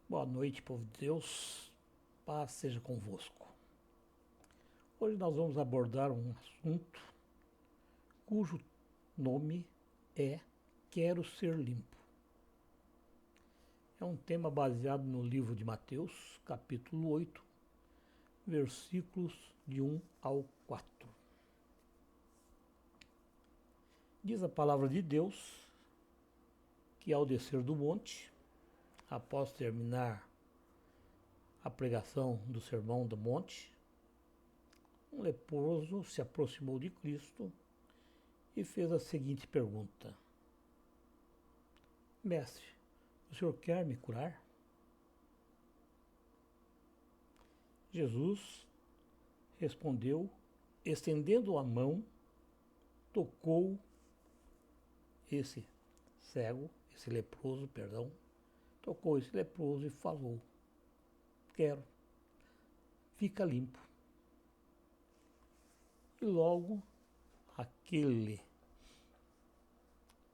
Boa noite, povo de Deus. Paz seja convosco. Hoje nós vamos abordar um assunto cujo nome é Quero Ser Limpo. É um tema baseado no livro de Mateus, capítulo 8, versículos de 1 ao 4. Diz a palavra de Deus que ao descer do monte, após terminar a pregação do Sermão do Monte, um leproso se aproximou de Cristo e fez a seguinte pergunta: Mestre, o senhor quer me curar? Jesus respondeu, estendendo a mão, tocou esse leproso, tocou esse leproso e falou: Quero, fica limpo. E logo aquele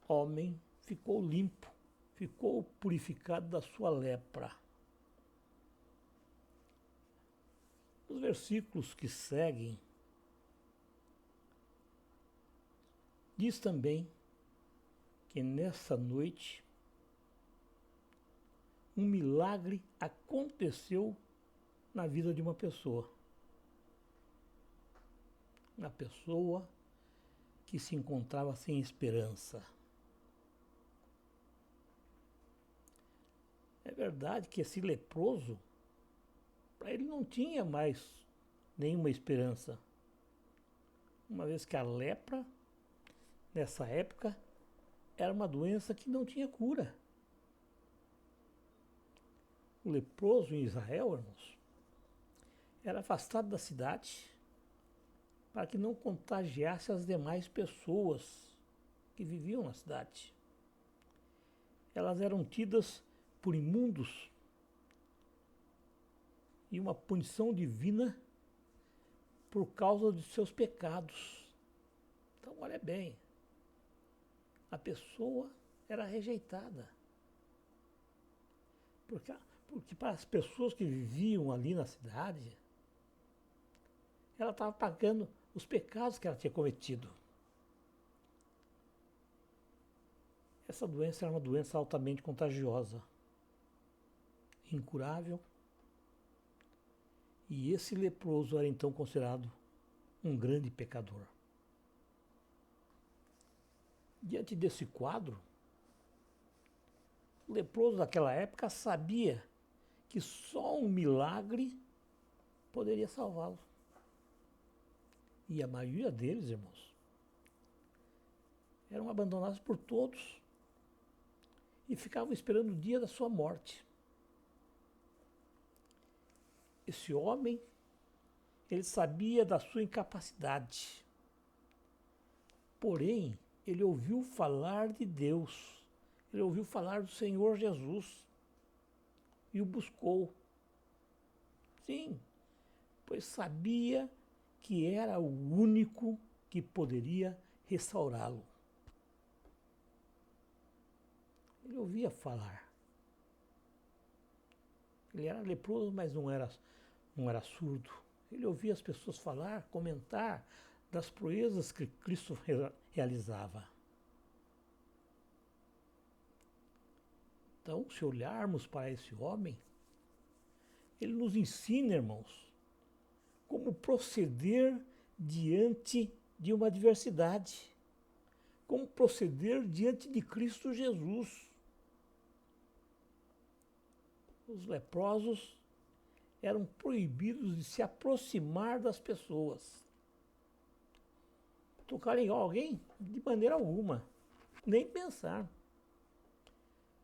homem ficou limpo, ficou purificado da sua lepra. Os versículos que seguem diz também que nessa noite um milagre aconteceu na vida de uma pessoa. Uma pessoa que se encontrava sem esperança. É verdade que esse leproso, para ele não tinha mais nenhuma esperança, uma vez que a lepra, nessa época, era uma doença que não tinha cura. O leproso em Israel, irmãos, era afastado da cidade para que não contagiasse as demais pessoas que viviam na cidade. Elas eram tidas por imundos e uma punição divina por causa de seus pecados. Então, olha bem, a pessoa era rejeitada. Porque para as pessoas que viviam ali na cidade, ela estava pagando os pecados que ela tinha cometido. Essa doença era uma doença altamente contagiosa, incurável, e esse leproso era então considerado um grande pecador. Diante desse quadro, o leproso daquela época sabia que só um milagre poderia salvá-lo. E a maioria deles, irmãos, eram abandonados por todos e ficavam esperando o dia da sua morte. Esse homem, ele sabia da sua incapacidade, porém, ele ouviu falar de Deus, ele ouviu falar do Senhor Jesus e o buscou. Sim, pois sabia que era o único que poderia restaurá-lo. Ele ouvia falar. Ele era leproso, mas não era surdo. Ele ouvia as pessoas falar, comentar das proezas que Cristo realizava. Então, se olharmos para esse homem, ele nos ensina, irmãos, como proceder diante de uma adversidade, como proceder diante de Cristo Jesus. Os leprosos eram proibidos de se aproximar das pessoas. Tocar em alguém de maneira alguma, nem pensar.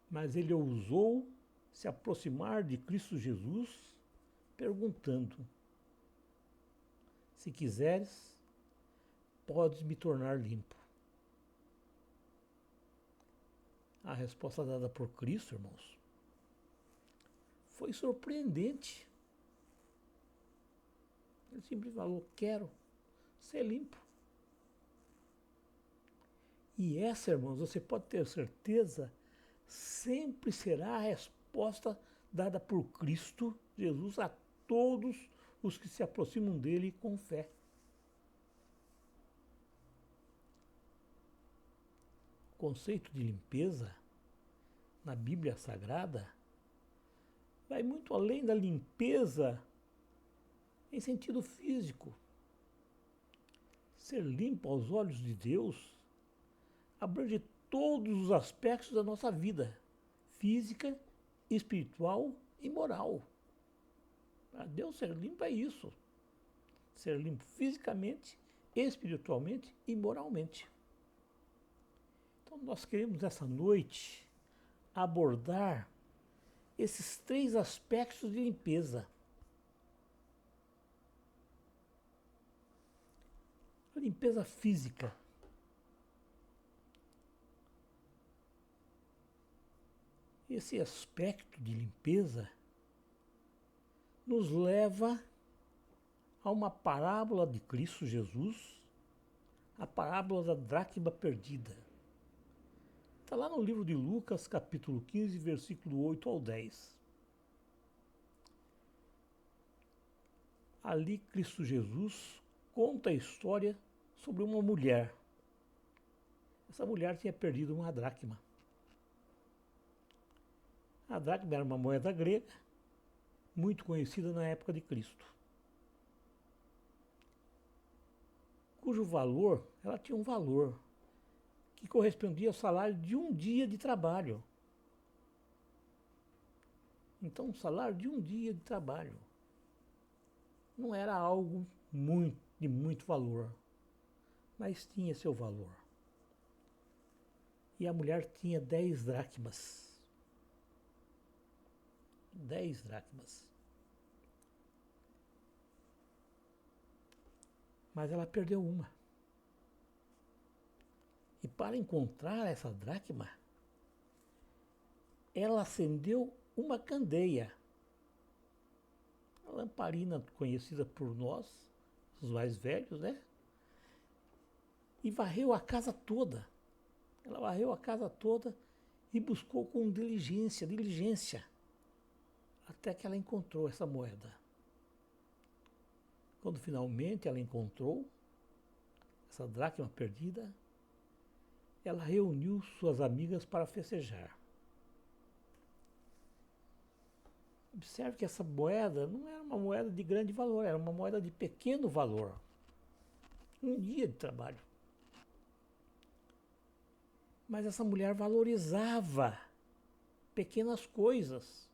Mas ele ousou se aproximar de Cristo Jesus, perguntando: se quiseres, podes me tornar limpo. A resposta dada por Cristo, irmãos, foi surpreendente. Ele simplesmente falou: quero ser limpo. E essa, irmãos, você pode ter certeza, sempre será a resposta dada por Cristo Jesus a todos os que se aproximam dele com fé. O conceito de limpeza na Bíblia Sagrada vai muito além da limpeza em sentido físico. Ser limpo aos olhos de Deus abrange todos os aspectos da nossa vida, física, espiritual e moral. Para Deus, ser limpo é isso. Ser limpo fisicamente, espiritualmente e moralmente. Então nós queremos essa noite abordar esses 3 aspectos de limpeza. A limpeza física. Esse aspecto de limpeza nos leva a uma parábola de Cristo Jesus, a parábola da dracma perdida. Está lá no livro de Lucas, capítulo 15, versículo 8 ao 10. Ali Cristo Jesus conta a história sobre uma mulher. Essa mulher tinha perdido uma dracma. A dracma era uma moeda grega, muito conhecida na época de Cristo, cujo valor, ela tinha um valor que correspondia ao salário de um dia de trabalho. Então, o salário de um dia de trabalho não era algo de muito valor, mas tinha seu valor. E a mulher tinha 10 dracmas. 10 dracmas. Mas ela perdeu uma. E para encontrar essa dracma, ela acendeu uma candeia. A lamparina conhecida por nós, os mais velhos, né? E varreu a casa toda. Ela varreu a casa toda e buscou com diligência, até que ela encontrou essa moeda. Quando finalmente ela encontrou essa dracma perdida, ela reuniu suas amigas para festejar. Observe que essa moeda não era uma moeda de grande valor, era uma moeda de pequeno valor. Um dia de trabalho. Mas essa mulher valorizava pequenas coisas.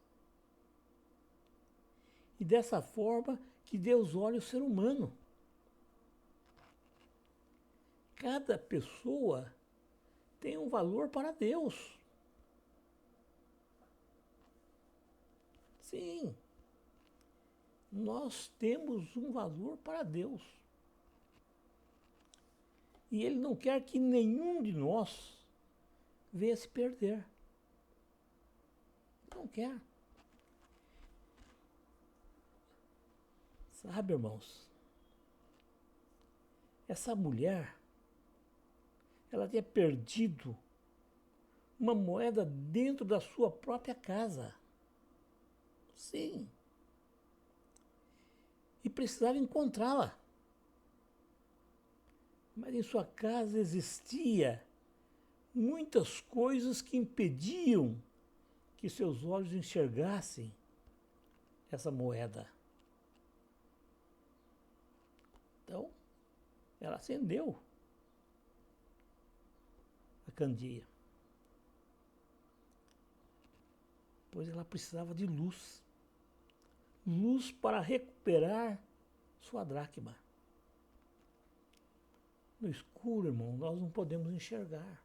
E dessa forma que Deus olha o ser humano. Cada pessoa tem um valor para Deus. Sim, nós temos um valor para Deus. E Ele não quer que nenhum de nós venha se perder. Não quer. Sabe, irmãos, essa mulher, ela tinha perdido uma moeda dentro da sua própria casa. Sim. E precisava encontrá-la. Mas em sua casa existia muitas coisas que impediam que seus olhos enxergassem essa moeda. Então, ela acendeu a candeia, pois ela precisava de luz. Luz para recuperar sua dracma. No escuro, irmão, nós não podemos enxergar.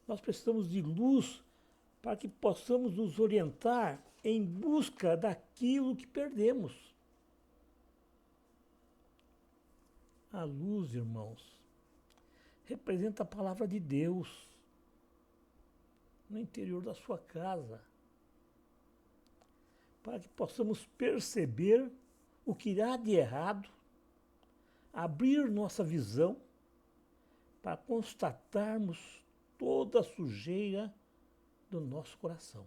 Nós precisamos de luz para que possamos nos orientar em busca daquilo que perdemos. A luz, irmãos, representa a palavra de Deus no interior da sua casa, para que possamos perceber o que há de errado, abrir nossa visão para constatarmos toda a sujeira do nosso coração.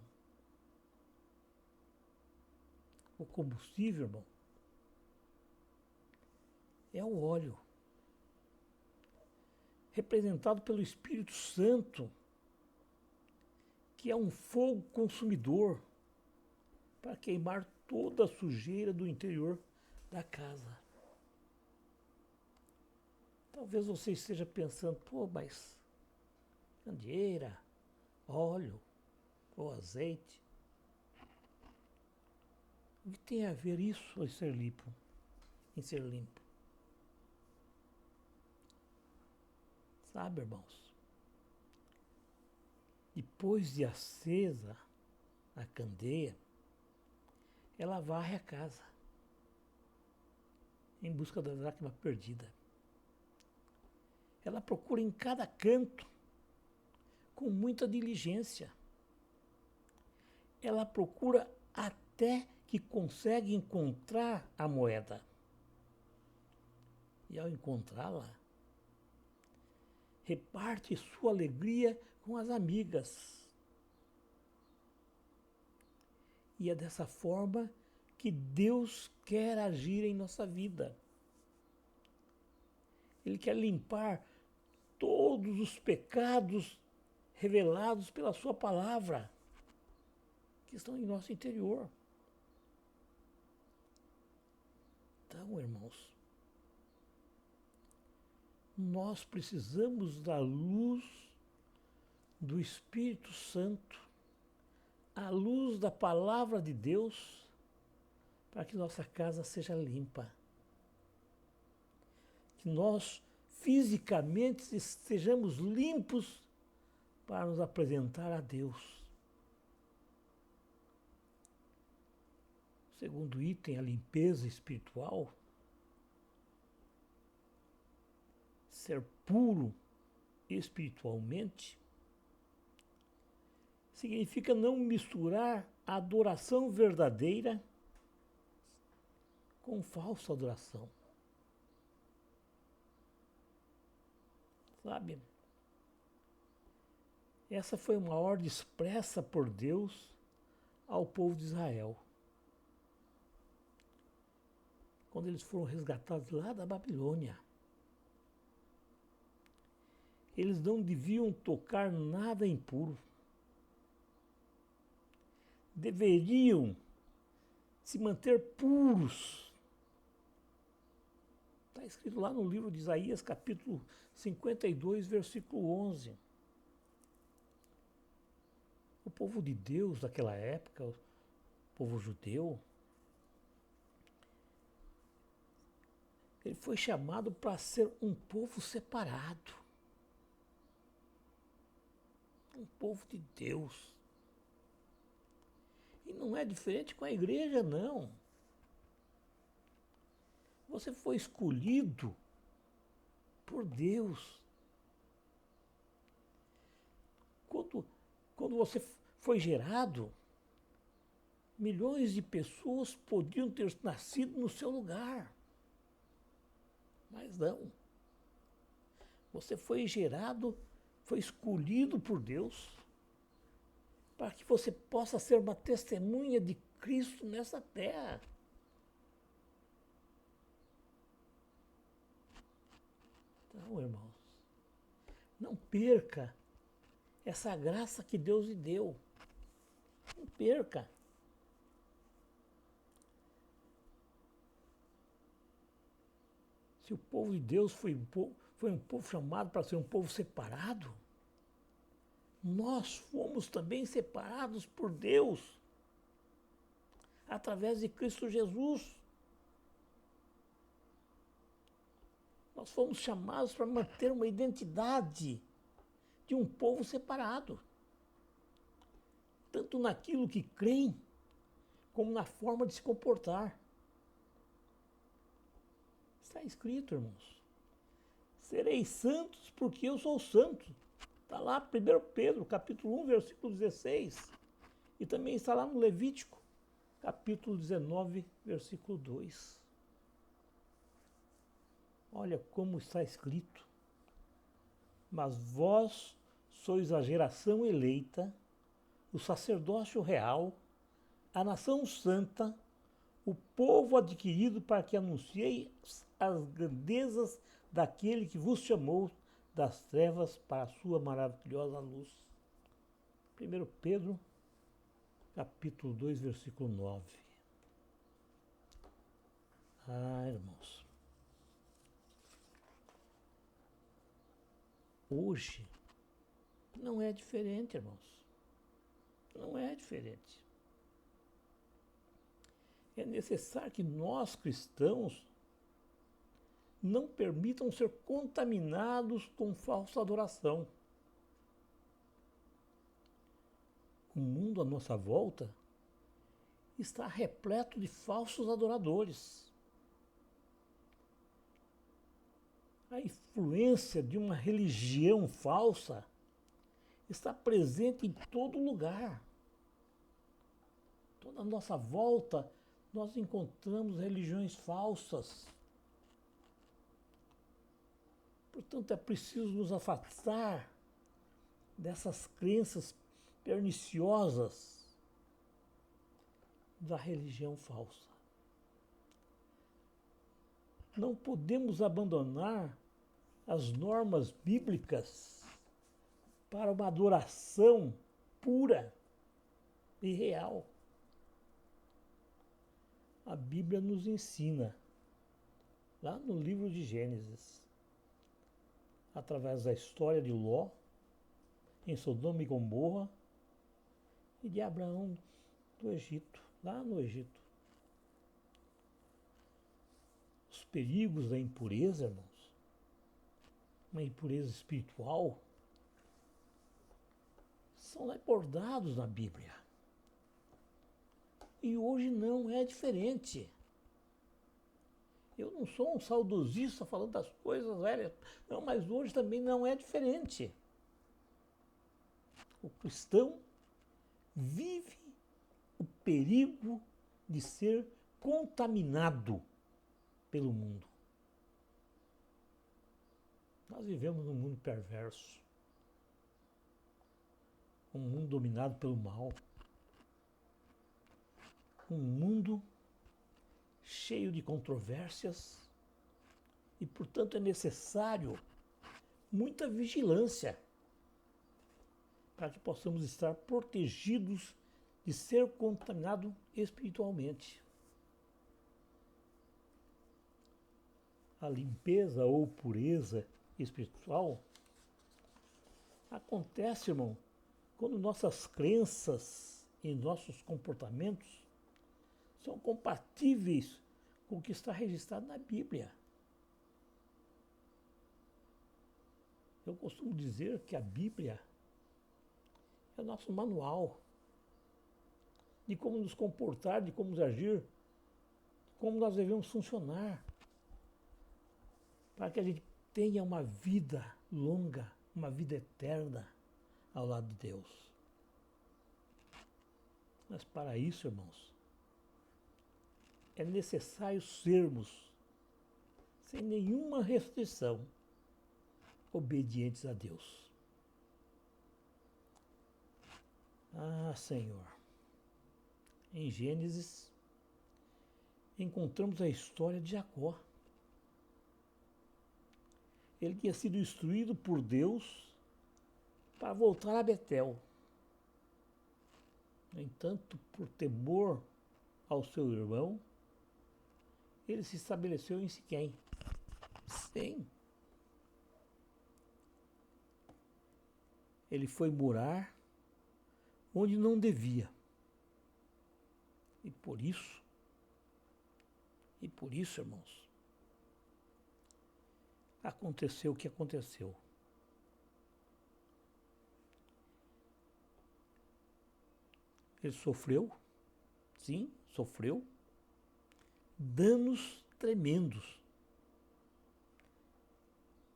O combustível, irmão, é o óleo, representado pelo Espírito Santo, que é um fogo consumidor para queimar toda a sujeira do interior da casa. Talvez você esteja pensando, pô, mas candeeira, óleo ou azeite, o que tem a ver isso em ser limpo? Em ser limpo? Sabe, irmãos? Depois de acesa a candeia, ela varre a casa em busca da dracma perdida. Ela procura em cada canto com muita diligência. Ela procura até que consegue encontrar a moeda. E ao encontrá-la, reparte sua alegria com as amigas. E é dessa forma que Deus quer agir em nossa vida. Ele quer limpar todos os pecados revelados pela sua palavra, que estão em nosso interior. Então, irmãos, nós precisamos da luz do Espírito Santo, a luz da palavra de Deus, para que nossa casa seja limpa. Que nós fisicamente estejamos limpos para nos apresentar a Deus. O segundo item, a limpeza espiritual. Ser puro espiritualmente significa não misturar a adoração verdadeira com falsa adoração. Sabe? Essa foi uma ordem expressa por Deus ao povo de Israel, quando eles foram resgatados lá da Babilônia. Eles não deviam tocar nada impuro. Deveriam se manter puros. Está escrito lá no livro de Isaías, capítulo 52, versículo 11. O povo de Deus daquela época, o povo judeu, ele foi chamado para ser um povo separado. Um povo de Deus. E não é diferente com a igreja, não. Você foi escolhido por Deus. Quando você foi gerado, milhões de pessoas podiam ter nascido no seu lugar. Mas não. Você foi gerado, foi escolhido por Deus para que você possa ser uma testemunha de Cristo nessa terra. Então, irmãos, não perca essa graça que Deus lhe deu. Não perca. Se o povo de Deus foi um povo chamado para ser um povo separado, nós fomos também separados por Deus através de Cristo Jesus. Nós fomos chamados para manter uma identidade de um povo separado, tanto naquilo que creem, como na forma de se comportar. Está escrito, irmãos. Sereis santos porque eu sou santo. Está lá 1 Pedro, capítulo 1, versículo 16. E também está lá no Levítico, capítulo 19, versículo 2. Olha como está escrito. Mas vós sois a geração eleita, o sacerdócio real, a nação santa, o povo adquirido para que anunciei as grandezas daquele que vos chamou das trevas para a sua maravilhosa luz. 1 Pedro, capítulo 2, versículo 9. Irmãos, hoje não é diferente, irmãos. Não é diferente. É necessário que nós, cristãos, não permitam ser contaminados com falsa adoração. O mundo à nossa volta está repleto de falsos adoradores. A influência de uma religião falsa está presente em todo lugar. Toda a nossa volta nós encontramos religiões falsas. Portanto, é preciso nos afastar dessas crenças perniciosas da religião falsa. Não podemos abandonar as normas bíblicas para uma adoração pura e real. A Bíblia nos ensina, lá no livro de Gênesis, através da história de Ló, em Sodoma e Gomorra, e de Abraão do Egito, lá no Egito. Os perigos da impureza, irmãos, uma impureza espiritual, são abordados na Bíblia. E hoje não é diferente. Eu não sou um saudosista falando das coisas velhas, não, mas hoje também não é diferente. O cristão vive o perigo de ser contaminado pelo mundo. Nós vivemos num mundo perverso, um mundo dominado pelo mal, um mundo cheio de controvérsias e, portanto, é necessário muita vigilância para que possamos estar protegidos de ser contaminado espiritualmente. A limpeza ou pureza espiritual acontece, irmão, quando nossas crenças e nossos comportamentos são compatíveis com o que está registrado na Bíblia. Eu costumo dizer que a Bíblia é o nosso manual de como nos comportar, de como agir, como nós devemos funcionar, para que a gente tenha uma vida longa, uma vida eterna ao lado de Deus. Mas para isso, irmãos, é necessário sermos, sem nenhuma restrição, obedientes a Deus. Senhor, em Gênesis encontramos a história de Jacó. Ele tinha sido instruído por Deus para voltar a Betel. No entanto, por temor ao seu irmão, ele se estabeleceu em Siquém. Sim. Ele foi morar onde não devia. E por isso, irmãos, aconteceu o que aconteceu. Ele sofreu, sim, sofreu danos tremendos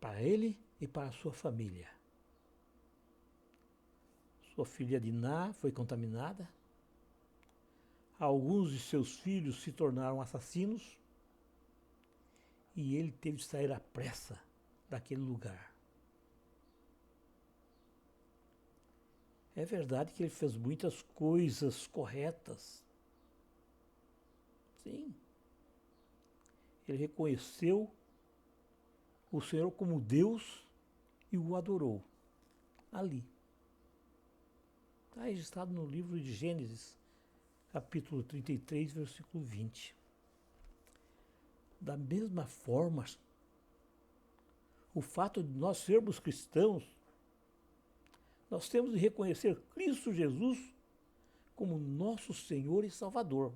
para ele e para a sua família. Sua filha Diná foi contaminada. Alguns de seus filhos se tornaram assassinos. E ele teve de sair à pressa daquele lugar. É verdade que ele fez muitas coisas corretas. Sim. Ele reconheceu o Senhor como Deus e o adorou. Ali. Está registrado no livro de Gênesis, capítulo 33, versículo 20. Da mesma forma, o fato de nós sermos cristãos, nós temos de reconhecer Cristo Jesus como nosso Senhor e Salvador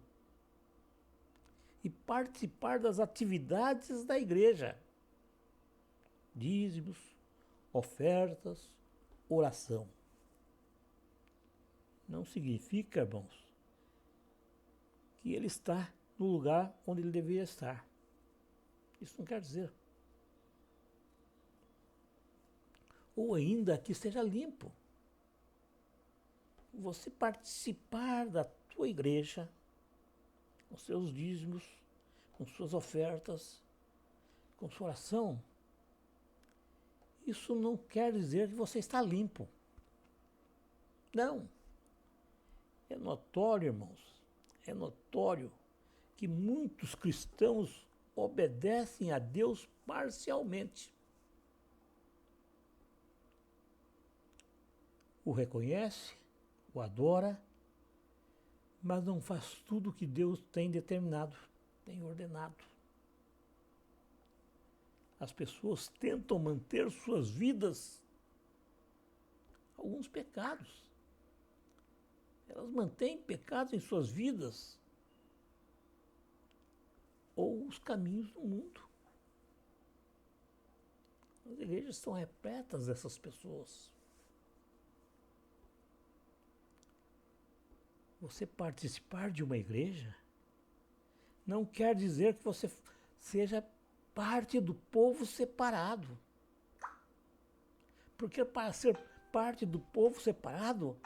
e participar das atividades da igreja, dízimos, ofertas, oração. Não significa, irmãos, que ele está no lugar onde ele deveria estar. Isso não quer dizer. Ou ainda que esteja limpo. Você participar da tua igreja, com seus dízimos, com suas ofertas, com sua oração, isso não quer dizer que você está limpo. Não. É notório, irmãos, é notório que muitos cristãos obedecem a Deus parcialmente. O reconhece, o adora, mas não faz tudo o que Deus tem determinado, tem ordenado. As pessoas tentam manter suas vidas, alguns pecados. Elas mantêm pecados em suas vidas ou os caminhos do mundo. As igrejas estão repletas dessas pessoas. Você participar de uma igreja não quer dizer que você seja parte do povo separado. Porque para ser parte do povo separado,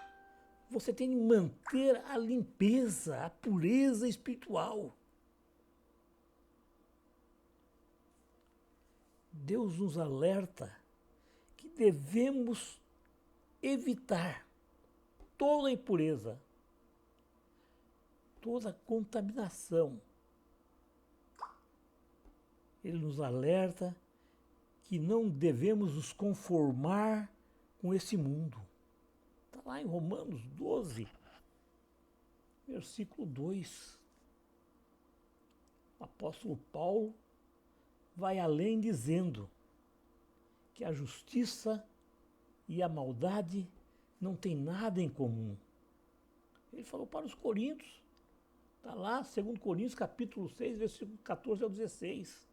você tem que manter a limpeza, a pureza espiritual. Deus nos alerta que devemos evitar toda impureza, toda contaminação. Ele nos alerta que não devemos nos conformar com esse mundo. Está lá em Romanos 12, versículo 2. O apóstolo Paulo vai além dizendo que a justiça e a maldade não têm nada em comum. Ele falou para os coríntios, está lá, 2 Coríntios, capítulo 6, versículo 14 ao 16.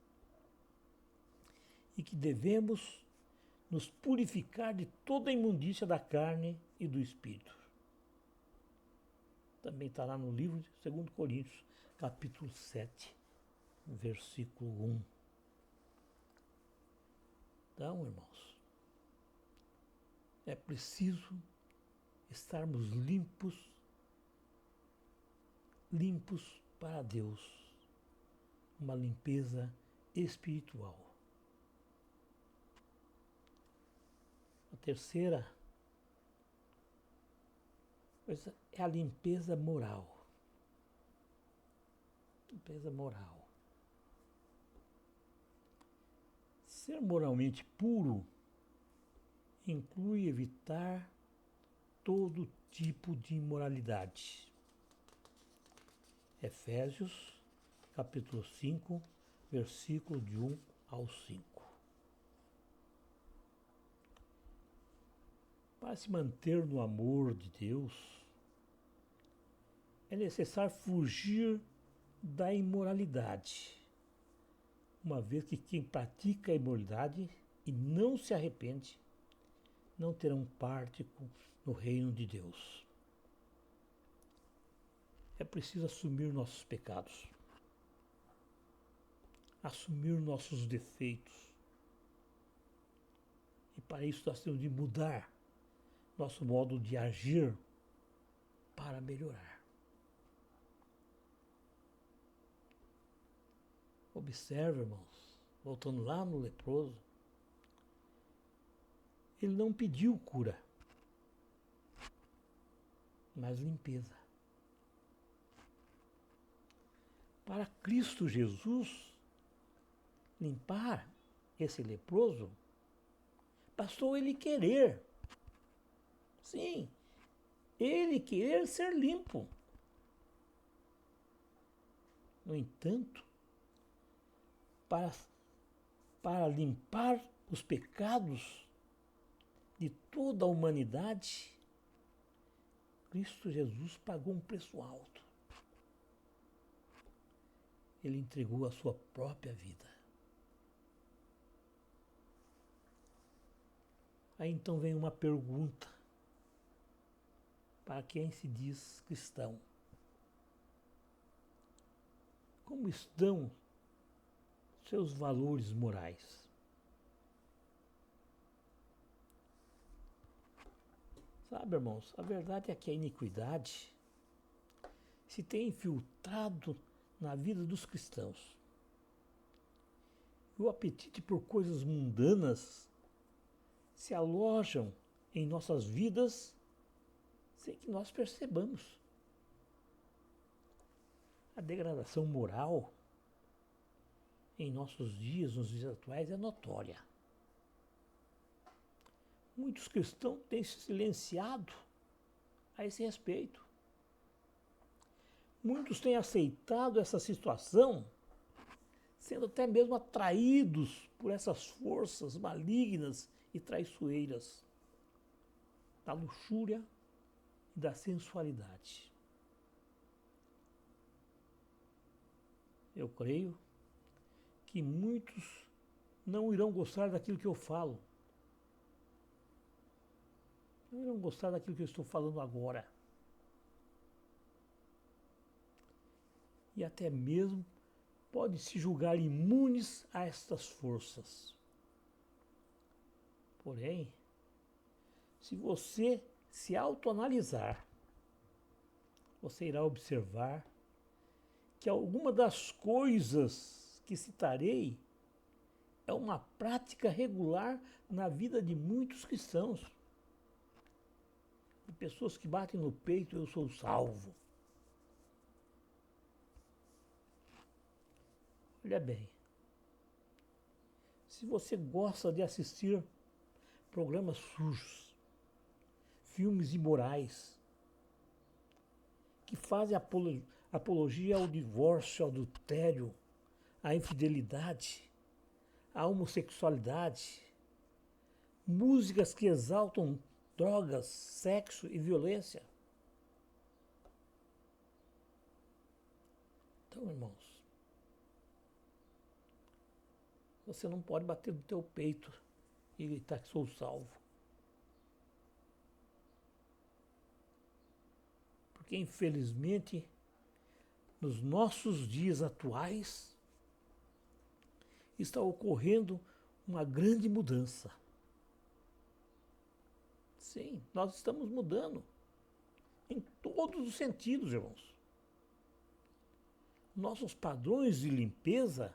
E que devemos nos purificar de toda a imundícia da carne e do espírito. Também está lá no livro de 2 Coríntios, capítulo 7, versículo 1. Então, irmãos, é preciso estarmos limpos para Deus, uma limpeza espiritual. A terceira coisa é a limpeza moral. Limpeza moral. Ser moralmente puro inclui evitar todo tipo de imoralidade. Efésios, capítulo 5, versículo de 1 ao 5. Para se manter no amor de Deus, é necessário fugir da imoralidade, uma vez que quem pratica a imoralidade e não se arrepende, não terão parte no reino de Deus. É preciso assumir nossos pecados, assumir nossos defeitos. E para isso nós temos de mudar nosso modo de agir para melhorar. Observe, irmãos, voltando lá no leproso, ele não pediu cura, mas limpeza. para Cristo Jesus limpar esse leproso, bastou ele querer. Sim, ele querer ser limpo. No entanto, para limpar os pecados de toda a humanidade, Cristo Jesus pagou um preço alto. Ele entregou a sua própria vida. Aí então vem uma pergunta para quem se diz cristão. Como estão seus valores morais? Sabe, irmãos, a verdade é que a iniquidade se tem infiltrado na vida dos cristãos. E o apetite por coisas mundanas se alojam em nossas vidas sem que nós percebamos. A degradação moral em nossos dias, nos dias atuais, é notória. Muitos cristãos têm se silenciado a esse respeito. Muitos têm aceitado essa situação, sendo até mesmo atraídos por essas forças malignas e traiçoeiras da luxúria e da sensualidade. Eu creio que muitos não irão gostar daquilo que eu falo. Não irão gostar daquilo que eu estou falando agora. E até mesmo pode se julgar imunes a estas forças. Porém, se você se autoanalisar, você irá observar que alguma das coisas que citarei é uma prática regular na vida de muitos cristãos. De pessoas que batem no peito, eu sou salvo. Olha bem, se você gosta de assistir programas sujos, filmes imorais, que fazem apologia ao divórcio, ao adultério, à infidelidade, à homossexualidade, músicas que exaltam drogas, sexo e violência. Então, irmãos, você não pode bater no teu peito e gritar que sou salvo. Porque, infelizmente, nos nossos dias atuais, está ocorrendo uma grande mudança. Sim, nós estamos mudando em todos os sentidos, irmãos. Nossos padrões de limpeza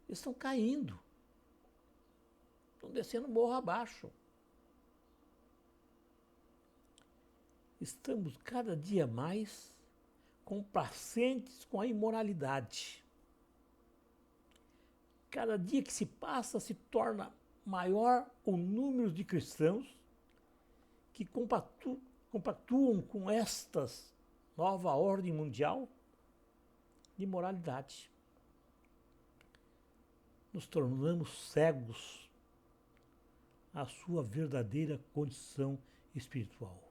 estão caindo, estão descendo morro abaixo. Estamos cada dia mais complacentes com a imoralidade. Cada dia que se passa se torna maior o número de cristãos que compactuam com esta nova ordem mundial de moralidade. Nos tornamos cegos à sua verdadeira condição espiritual.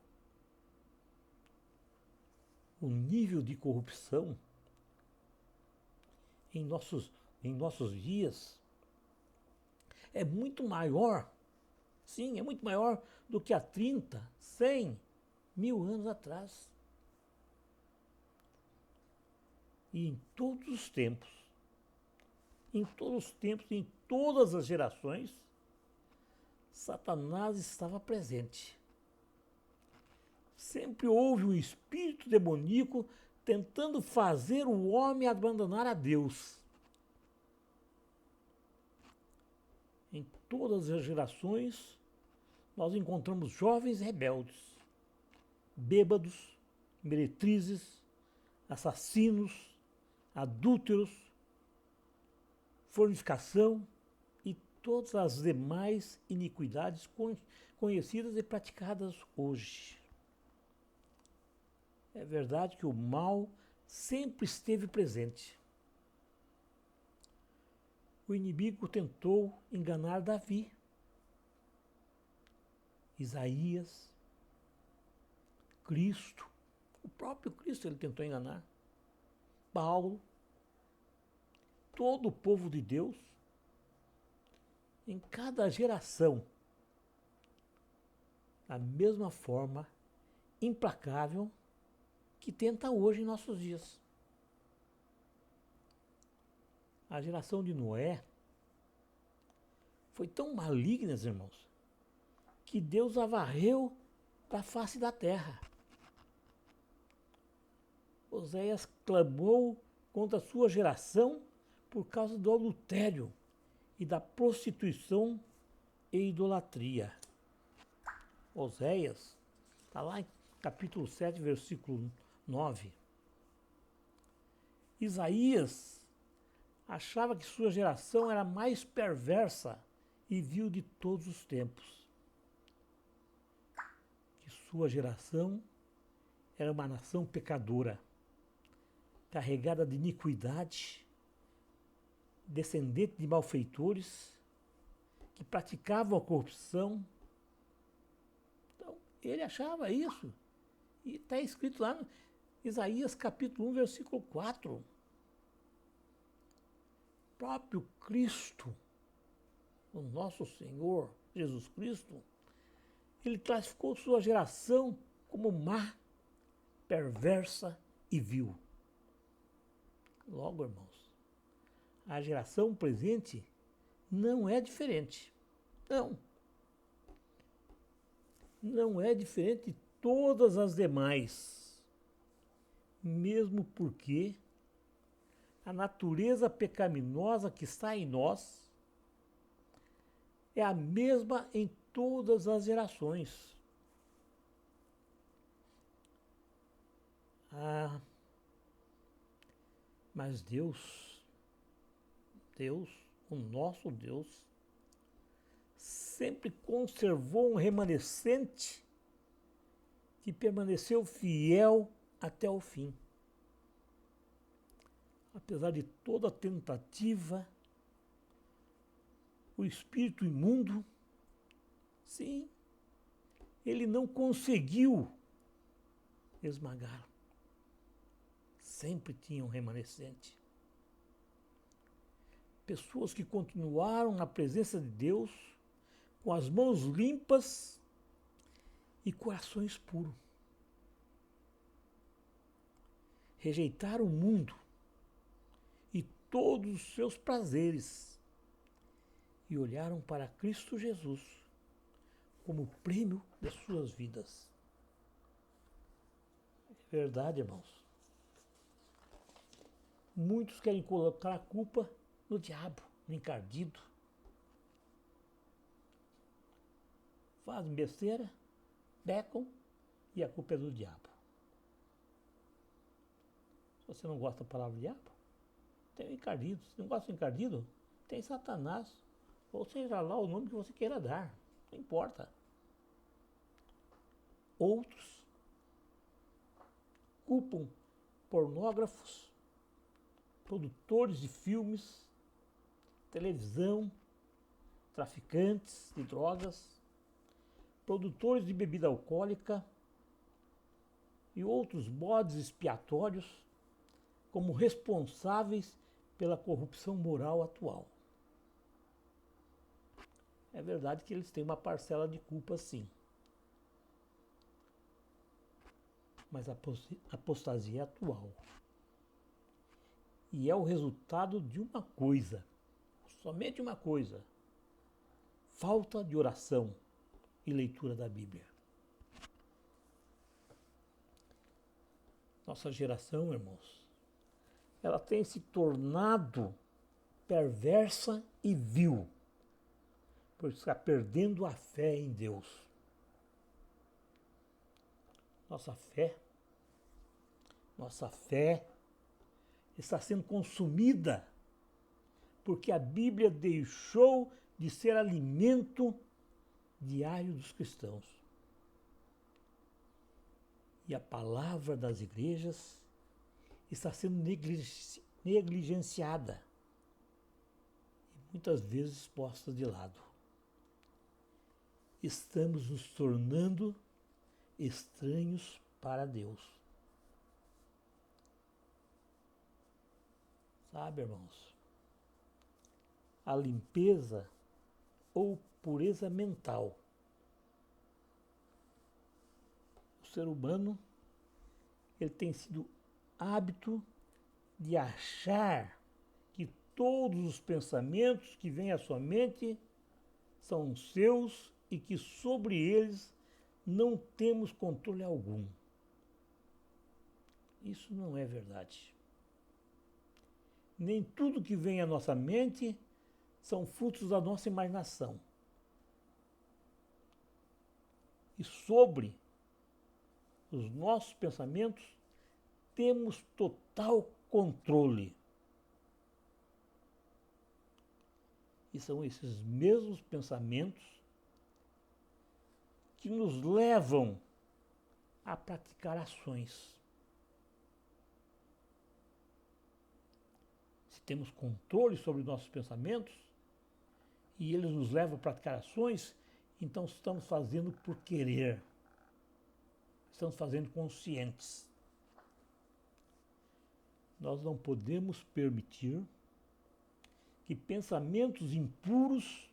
O nível de corrupção em nossos dias é muito maior, sim, é muito maior do que há 30, 100, 1000 anos atrás. E em todos os tempos, em todas as gerações, Satanás estava presente. Sempre houve um espírito demoníaco tentando fazer o homem abandonar a Deus. Em todas as gerações, nós encontramos jovens rebeldes, bêbados, meretrizes, assassinos, adúlteros, fornicação e todas as demais iniquidades conhecidas e praticadas hoje. É verdade que o mal sempre esteve presente. O inimigo tentou enganar Davi, Isaías, Cristo, o próprio Cristo ele tentou enganar, Paulo, todo o povo de Deus, em cada geração, da mesma forma implacável que tenta hoje em nossos dias. A geração de Noé foi tão maligna, irmãos, que Deus a varreu da face da terra. Oséias clamou contra a sua geração por causa do adultério e da prostituição e idolatria. Oséias, está lá em capítulo 7, versículo 9. Isaías achava que sua geração era a mais perversa e vil de todos os tempos. Que sua geração era uma nação pecadora, carregada de iniquidade, descendente de malfeitores, que praticavam a corrupção. Então, ele achava isso. E está escrito lá no Isaías capítulo 1, versículo 4. O próprio Cristo, o nosso Senhor Jesus Cristo, ele classificou sua geração como má, perversa e vil. Logo, irmãos, a geração presente não é diferente. Não. Não é diferente de todas as demais. Mesmo porque a natureza pecaminosa que está em nós é a mesma em todas as gerações. Mas Deus, o nosso Deus, sempre conservou um remanescente que permaneceu fiel até o fim. Apesar de toda a tentativa, o espírito imundo, sim, ele não conseguiu esmagar. Sempre tinha um remanescente. Pessoas que continuaram na presença de Deus com as mãos limpas e corações puros. Rejeitaram o mundo e todos os seus prazeres e olharam para Cristo Jesus como prêmio das suas vidas. É verdade, irmãos. Muitos querem colocar a culpa no diabo, no encardido. Fazem besteira, pecam e a culpa é do diabo. Se você não gosta da palavra diabo, tem o encardido. Se não gosta do encardido, tem Satanás. Ou seja lá o nome que você queira dar. Não importa. Outros culpam pornógrafos, produtores de filmes, televisão, traficantes de drogas, produtores de bebida alcoólica e outros bodes expiatórios como responsáveis pela corrupção moral atual. É verdade que eles têm uma parcela de culpa, sim. Mas a apostasia é atual. E é o resultado de uma coisa, somente uma coisa: falta de oração e leitura da Bíblia. Nossa geração, irmãos, ela tem se tornado perversa e vil, por estar perdendo a fé em Deus. Nossa fé está sendo consumida, porque a Bíblia deixou de ser alimento diário dos cristãos. E a palavra das igrejas está sendo negligenciada e muitas vezes posta de lado. Estamos nos tornando estranhos para Deus. Sabe, irmãos? A limpeza ou pureza mental. O ser humano, ele tem sido hábito de achar que todos os pensamentos que vêm à sua mente são seus e que sobre eles não temos controle algum. Isso não é verdade. Nem tudo que vem à nossa mente são frutos da nossa imaginação. E sobre os nossos pensamentos temos total controle. E são esses mesmos pensamentos que nos levam a praticar ações. Se temos controle sobre nossos pensamentos e eles nos levam a praticar ações, então estamos fazendo por querer. Estamos fazendo conscientes. Nós não podemos permitir que pensamentos impuros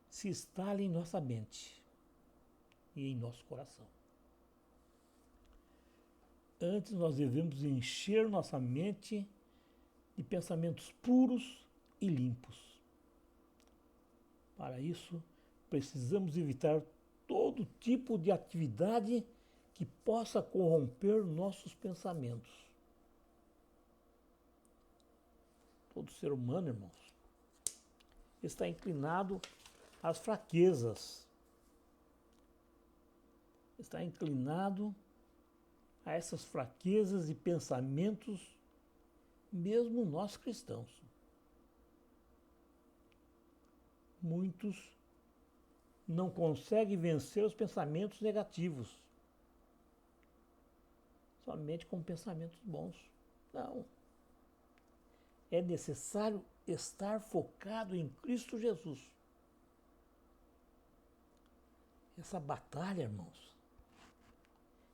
se instalem em nossa mente e em nosso coração. Antes nós devemos encher nossa mente de pensamentos puros e limpos. Para isso, precisamos evitar todo tipo de atividade que possa corromper nossos pensamentos. Todo ser humano, irmãos, está inclinado às fraquezas. Está inclinado a essas fraquezas e pensamentos, mesmo nós cristãos. Muitos não conseguem vencer os pensamentos negativos, somente com pensamentos bons. Não. É necessário estar focado em Cristo Jesus. Essa batalha, irmãos,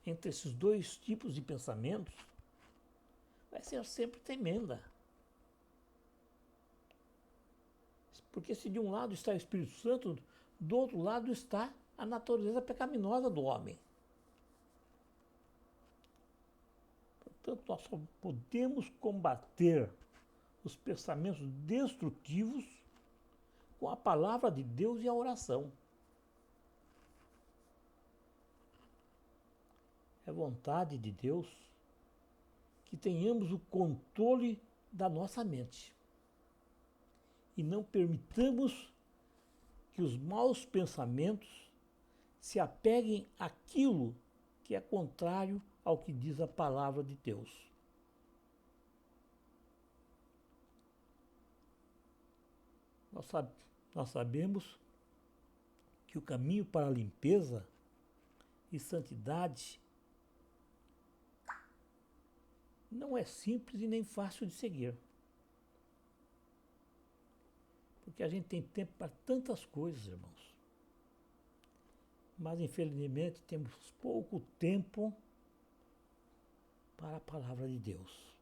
entre esses dois tipos de pensamentos vai ser sempre tremenda. Porque se de um lado está o Espírito Santo, do outro lado está a natureza pecaminosa do homem. Portanto, nós só podemos combater os pensamentos destrutivos com a palavra de Deus e a oração. É vontade de Deus que tenhamos o controle da nossa mente e não permitamos que os maus pensamentos se apeguem àquilo que é contrário ao que diz a palavra de Deus. Nós sabemos que o caminho para a limpeza e santidade não é simples e nem fácil de seguir. Porque a gente tem tempo para tantas coisas, irmãos. Mas, infelizmente, temos pouco tempo para a palavra de Deus.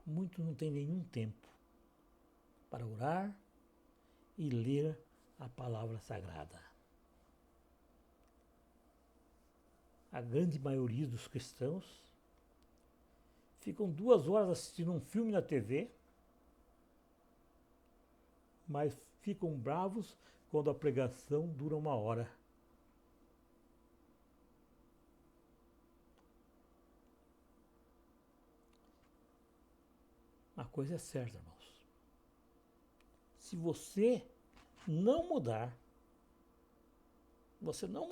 Muitos não têm nenhum tempo para orar e ler a palavra sagrada. A grande maioria dos cristãos ficam 2 horas assistindo um filme na TV, mas ficam bravos quando a pregação dura 1 hora. A coisa é certa, irmãos. Se você não mudar, você não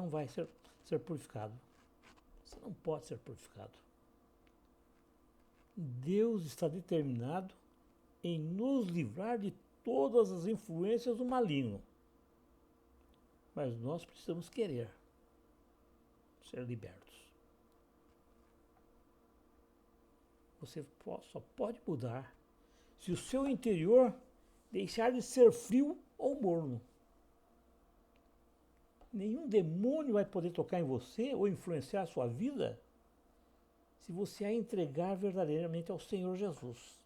vai ser purificado. Você não pode ser purificado. Deus está determinado em nos livrar de todas as influências do maligno. Mas nós precisamos querer ser libertos. Você só pode mudar se o seu interior deixar de ser frio ou morno. Nenhum demônio vai poder tocar em você ou influenciar a sua vida se você a entregar verdadeiramente ao Senhor Jesus.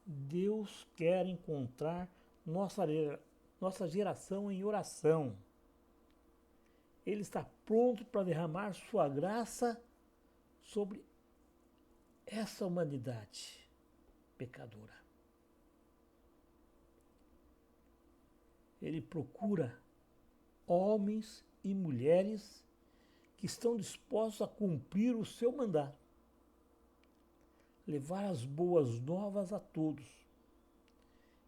Deus quer encontrar nossa geração em oração. Ele está pronto para derramar sua graça sobre essa humanidade pecadora. Ele procura homens e mulheres que estão dispostos a cumprir o seu mandato, levar as boas novas a todos.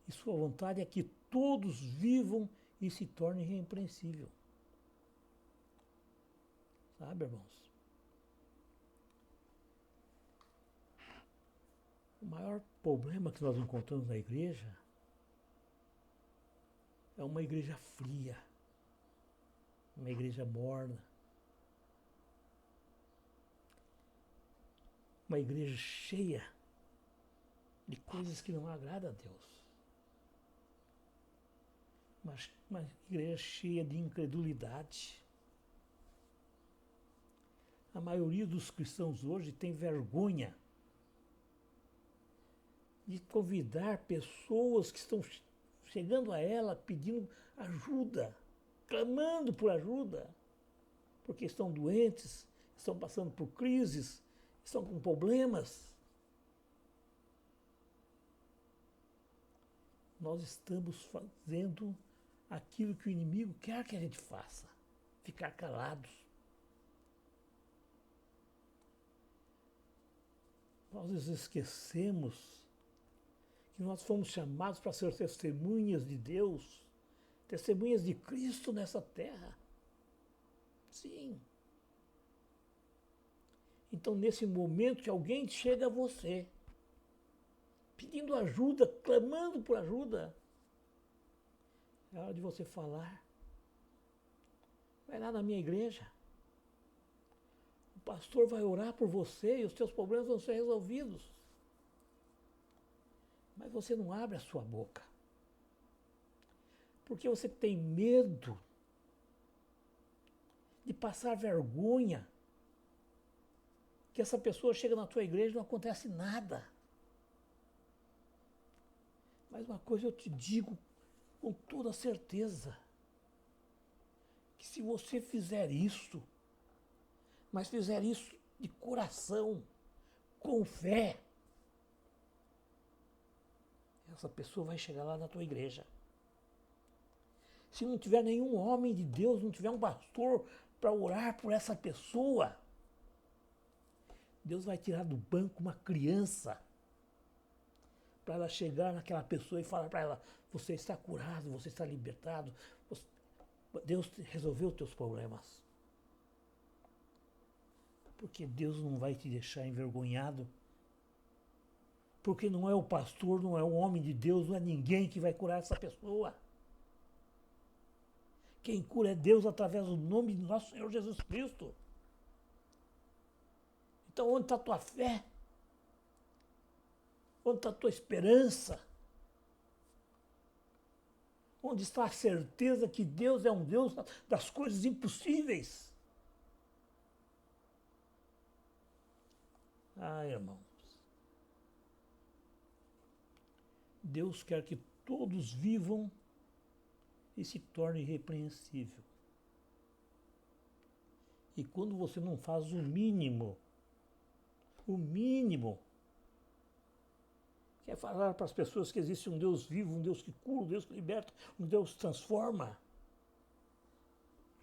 E sua vontade é que todos vivam e se tornem irrepreensíveis. Sabe, irmãos? O maior problema que nós encontramos na igreja é uma igreja fria, uma igreja morna, uma igreja cheia de coisas que não agradam a Deus. Uma igreja cheia de incredulidade. A maioria dos cristãos hoje tem vergonha de convidar pessoas que estão chegando a ela pedindo ajuda, clamando por ajuda, porque estão doentes, estão passando por crises, estão com problemas. Nós estamos fazendo aquilo que o inimigo quer que a gente faça, ficar calados. Nós esquecemos que nós fomos chamados para ser testemunhas de Deus, testemunhas de Cristo nessa terra. Sim. Então, nesse momento que alguém chega a você, pedindo ajuda, clamando por ajuda, é hora de você falar. Vai lá na minha igreja. O pastor vai orar por você e os seus problemas vão ser resolvidos. Mas você não abre a sua boca. Porque você tem medo de passar vergonha. Que essa pessoa chega na tua igreja e não acontece nada. Mas uma coisa eu te digo com toda certeza. Que se você fizer isso, mas fizer isso de coração, com fé, essa pessoa vai chegar lá na tua igreja. Se não tiver nenhum homem de Deus, não tiver um pastor para orar por essa pessoa, Deus vai tirar do banco uma criança para ela chegar naquela pessoa e falar para ela: você está curado, você está libertado, Deus resolveu os teus problemas. Porque Deus não vai te deixar envergonhado. Porque não é o pastor, não é o homem de Deus, não é ninguém que vai curar essa pessoa. Quem cura é Deus através do nome de nosso Senhor Jesus Cristo. Então onde está a tua fé? Onde está a tua esperança? Onde está a certeza que Deus é um Deus das coisas impossíveis? Ah, irmãos. Deus quer que todos vivam e se tornem irrepreensíveis. E quando você não faz o mínimo, quer falar para as pessoas que existe um Deus vivo, um Deus que cura, um Deus que liberta, um Deus que transforma,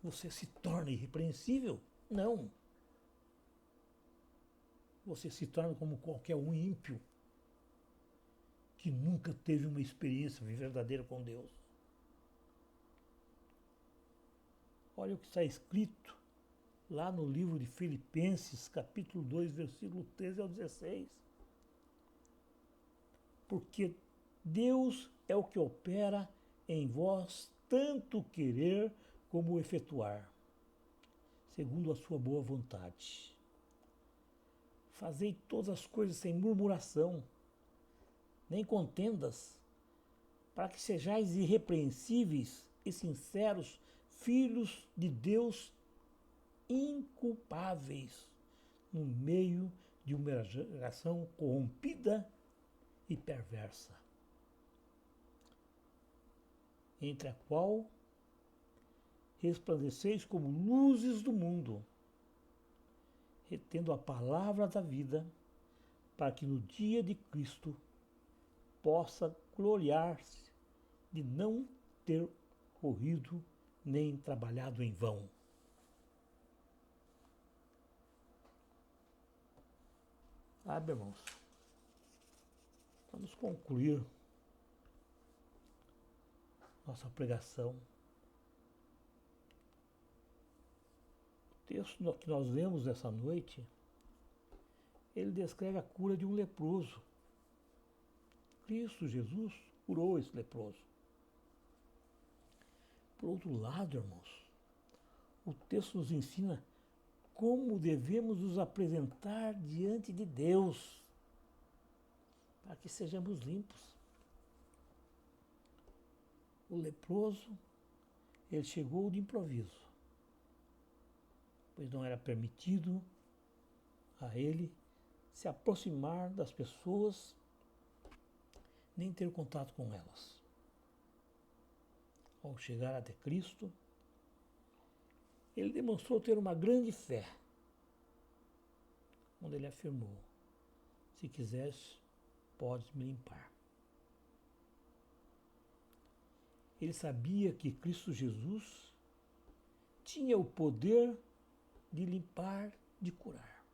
você se torna irrepreensível? Não. Você se torna como qualquer um ímpio que nunca teve uma experiência verdadeira com Deus. Olha o que está escrito lá no livro de Filipenses, capítulo 2, versículo 13 ao 16. Porque Deus é o que opera em vós tanto querer como efetuar, segundo a sua boa vontade. Fazei todas as coisas sem murmuração, nem contendas, para que sejais irrepreensíveis e sinceros, filhos de Deus inculpáveis, no meio de uma geração corrompida e perversa, entre a qual resplandeceis como luzes do mundo, retendo a palavra da vida, para que no dia de Cristo possa gloriar-se de não ter corrido nem trabalhado em vão. Sabe, irmãos, vamos concluir nossa pregação. O texto que nós lemos nessa noite, ele descreve a cura de um leproso. Cristo Jesus curou esse leproso. Por outro lado, irmãos, o texto nos ensina como devemos nos apresentar diante de Deus para que sejamos limpos. O leproso, ele chegou de improviso, pois não era permitido a ele se aproximar das pessoas, nem ter contato com elas. Ao chegar até Cristo, ele demonstrou ter uma grande fé, onde ele afirmou: se quiseres, podes me limpar. Ele sabia que Cristo Jesus tinha o poder de limpar, de curar.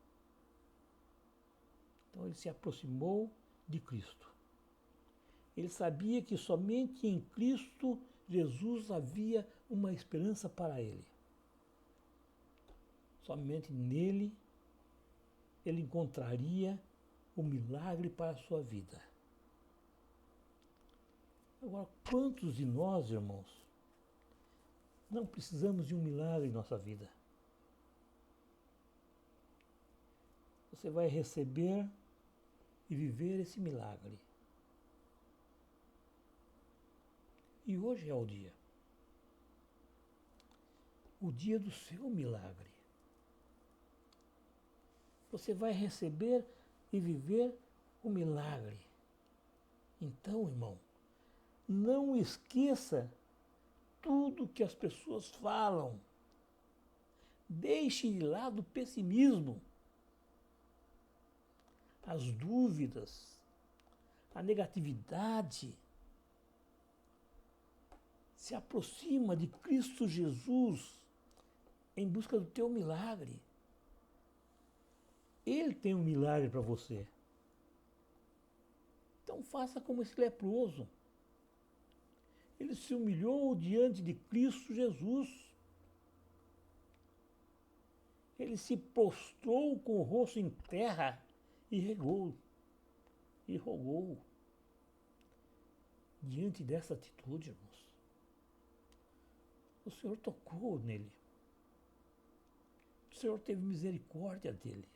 Então ele se aproximou de Cristo. Ele sabia que somente em Cristo Jesus havia uma esperança para ele. Somente nele ele encontraria o milagre para a sua vida. Agora, quantos de nós, irmãos, não precisamos de um milagre em nossa vida? Você vai receber e viver esse milagre. E hoje é o dia. O dia do seu milagre. Você vai receber e viver o milagre. Então, irmão, não esqueça tudo que as pessoas falam. Deixe de lado o pessimismo, as dúvidas, a negatividade. Se aproxima de Cristo Jesus em busca do teu milagre. Ele tem um milagre para você. Então faça como esse leproso. Ele se humilhou diante de Cristo Jesus. Ele se prostrou com o rosto em terra e rogou. Diante dessa atitude, irmãos, o Senhor tocou nele. O Senhor teve misericórdia dele.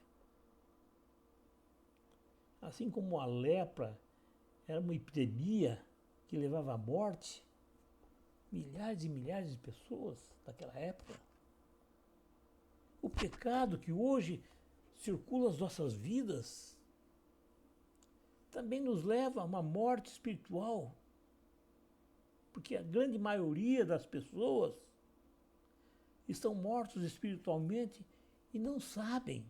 Assim como a lepra era uma epidemia que levava à morte, milhares e milhares de pessoas daquela época. O pecado que hoje circula as nossas vidas também nos leva a uma morte espiritual, porque a grande maioria das pessoas estão mortos espiritualmente e não sabem.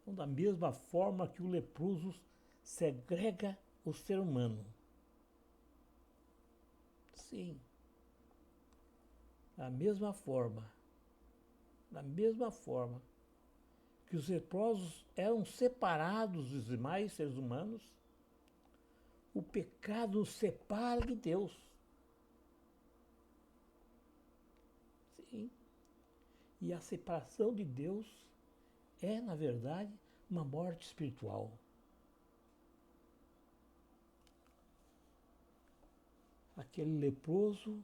Então, da mesma forma que o leproso segrega o ser humano. Sim. Da mesma forma que os leprosos eram separados dos demais seres humanos, o pecado os separa de Deus. Sim. E a separação de Deus é, na verdade, uma morte espiritual. Aquele leproso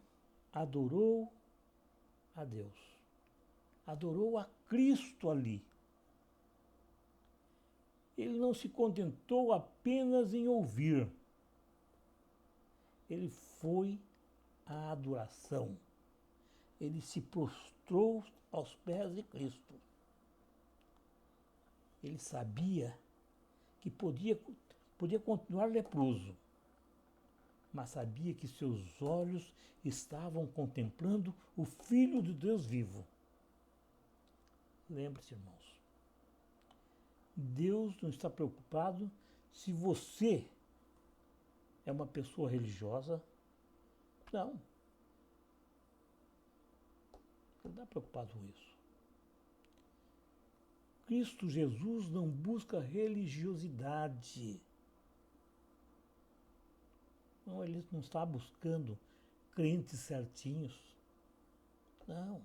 adorou a Deus, adorou a Cristo ali. Ele não se contentou apenas em ouvir, ele foi à adoração, ele se prostrou aos pés de Cristo. Ele sabia que podia continuar leproso, mas sabia que seus olhos estavam contemplando o Filho de Deus vivo. Lembre-se, irmãos, Deus não está preocupado se você é uma pessoa religiosa. Não. Ele não está preocupado com isso. Cristo Jesus não busca religiosidade. Não, ele não está buscando crentes certinhos. Não.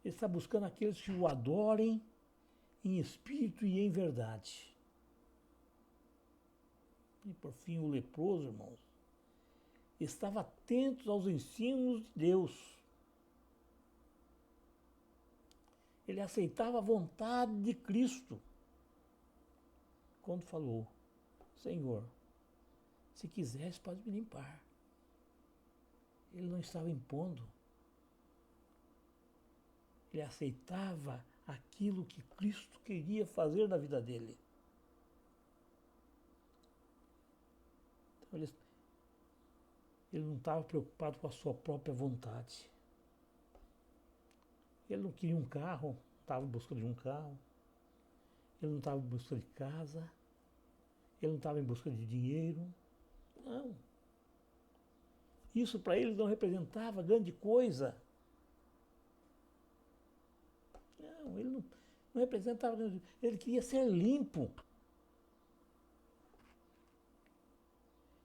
Ele está buscando aqueles que o adorem em espírito e em verdade. E por fim, o leproso, irmãos, estava atento aos ensinos de Deus. Ele aceitava a vontade de Cristo. Quando falou, Senhor, se quiseres, pode me limpar. Ele não estava impondo. Ele aceitava aquilo que Cristo queria fazer na vida dele. Então, ele não estava preocupado com a sua própria vontade. Ele não queria um carro, estava em busca de um carro. Ele não estava em busca de casa. Ele não estava em busca de dinheiro. Não. Isso para ele não representava grande coisa. Não, ele não representava grande coisa. Ele queria ser limpo.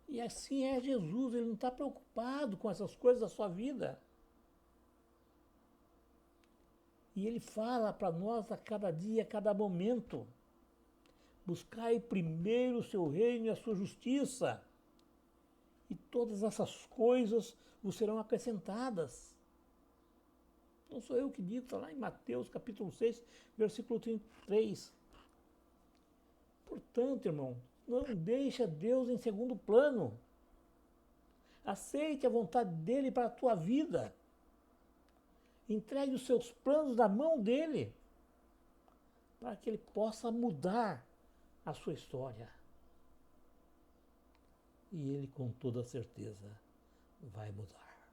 E assim é Jesus, ele não está preocupado com essas coisas da sua vida. E ele fala para nós a cada dia, a cada momento. Buscai primeiro o seu reino e a sua justiça, e todas essas coisas vos serão acrescentadas. Não sou eu que digo, está lá em Mateus capítulo 6, versículo 33. Portanto, irmão, não deixa Deus em segundo plano. Aceite a vontade dele para a tua vida. Entregue os seus planos na mão dele, para que ele possa mudar a sua história. E ele, com toda certeza, vai mudar.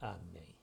Amém.